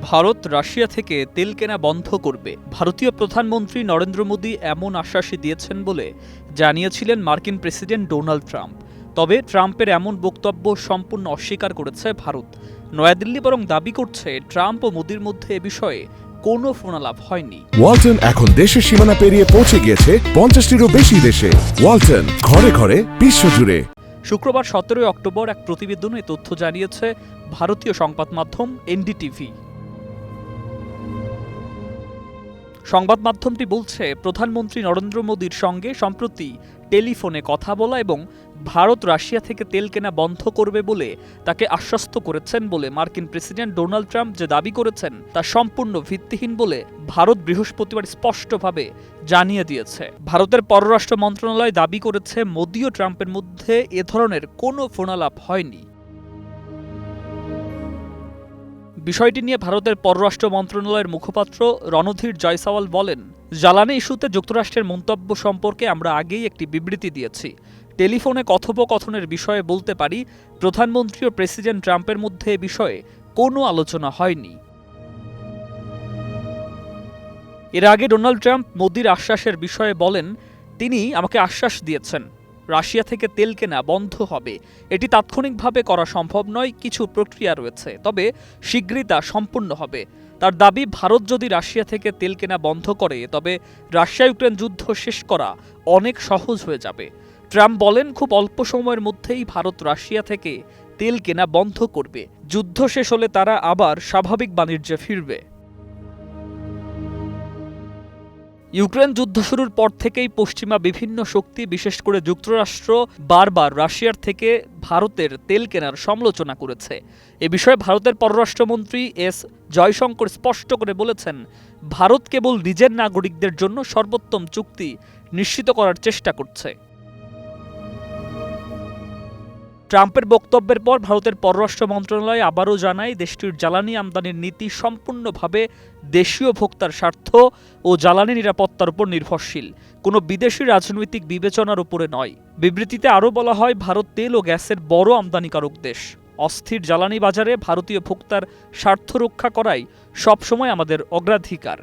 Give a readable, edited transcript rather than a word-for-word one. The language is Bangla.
ভারত রাশিয়া থেকে তেল কেনা বন্ধ করবে। ভারতীয় প্রধানমন্ত্রী নরেন্দ্র মোদী এমন আশ্বাসই দিয়েছেন বলে জানিয়েছিলেন মার্কিন প্রেসিডেন্ট ডোনাল্ড ট্রাম্প। তবে ট্রাম্পের এমন বক্তব্য সম্পূর্ণ অস্বীকার করেছে ভারত। নয়াদিল্লি বরং দাবি করছে ট্রাম্প ও মোদীর মধ্যে এ বিষয়ে কোনো ফোনালাপ হয়নি। ওয়ালটন এখন দেশের সীমানা পেরিয়ে পৌঁছে গিয়েছে 50টিরও বেশি দেশে। ওয়ালটন, ঘরে ঘরে বিশ্বজুড়ে। শুক্রবার 17 অক্টোবর এক প্রতিবেদনে তথ্য জানিয়েছে ভারতীয় সংবাদ মাধ্যম এনডিটিভি। সংবাদ মাধ্যমটি বলছে, প্রধানমন্ত্রী নরেন্দ্র মোদীর সঙ্গে সম্প্রতি টেলিফোনে কথা বলা এবং ভারত রাশিয়া থেকে তেল কেনা বন্ধ করবে বলে তাকে আশ্বস্ত করেছেন বলে মার্কিন প্রেসিডেন্ট ডোনাল্ড ট্রাম্প যে দাবি করেছেন তা সম্পূর্ণ ভিত্তিহীন বলে ভারত বৃহস্পতিবার স্পষ্টভাবে জানিয়ে দিয়েছে। ভারতের পররাষ্ট্র মন্ত্রণালয় দাবি করেছে, মোদী ও ট্রাম্পের মধ্যে এ ধরনের কোনো ফোনালাপ হয়নি। বিষয়টি নিয়ে ভারতের পররাষ্ট্র মন্ত্রণালয়ের মুখপাত্র রণধীর জয়সওয়াল বলেন, জ্বালানি ইস্যুতে যুক্তরাষ্ট্রের মন্তব্য সম্পর্কে আমরা আগেই একটি বিবৃতি দিয়েছি। টেলিফোনে কথোপকথনের বিষয়ে বলতে পারি, প্রধানমন্ত্রী ও প্রেসিডেন্ট ট্রাম্পের মধ্যে এ বিষয়ে কোনো আলোচনা হয়নি। এর আগে ডোনাল্ড ট্রাম্প মোদির আশ্বাসের বিষয়ে বলেন, তিনি আমাকে আশ্বাস দিয়েছেন রাশিয়া থেকে তেল কেনা বন্ধ হবে। এটি তাৎক্ষণিকভাবে করা সম্ভব নয়, কিছু প্রক্রিয়া রয়েছে, তবে শীঘ্রই তা সম্পূর্ণ হবে। তার দাবি, ভারত যদি রাশিয়া থেকে তেল কেনা বন্ধ করে তবে রাশিয়া ইউক্রেন যুদ্ধ শেষ করা অনেক সহজ হয়ে যাবে। ট্রাম্প বলেন, খুব অল্প সময়ের মধ্যেই ভারত রাশিয়া থেকে তেল কেনা বন্ধ করবে। যুদ্ধ শেষ হলে তারা আবার স্বাভাবিক বাণিজ্যে ফিরবে। ইউক্রেন যুদ্ধ শুরুর পর থেকেই পশ্চিমা বিভিন্ন শক্তি, বিশেষ করে যুক্তরাষ্ট্র, বারবার রাশিয়ার থেকে ভারতের তেল কেনার সমালোচনা করেছে। এ বিষয়ে ভারতের পররাষ্ট্রমন্ত্রী এস জয়শঙ্কর স্পষ্ট করে বলেছেন, ভারত কেবল নিজের নাগরিকদের জন্য সর্বোত্তম চুক্তি নিশ্চিত করার চেষ্টা করছে। ট্রাম্পের বক্তব্যের পর ভারতের পররাষ্ট্র মন্ত্রণালয় আবারও জানায়, দেশটির জ্বালানি আমদানির নীতি সম্পূর্ণভাবে দেশীয় ভোক্তার স্বার্থ ও জ্বালানি নিরাপত্তার উপর নির্ভরশীল, কোনো বিদেশি রাজনৈতিক বিবেচনার উপরে নয়। বিবৃতিতে আরও বলা হয়, ভারত তেল ও গ্যাসের বড় আমদানিকারক দেশ। অস্থির জ্বালানি বাজারে ভারতীয় ভোক্তার স্বার্থ রক্ষা করাই সবসময় আমাদের অগ্রাধিকার।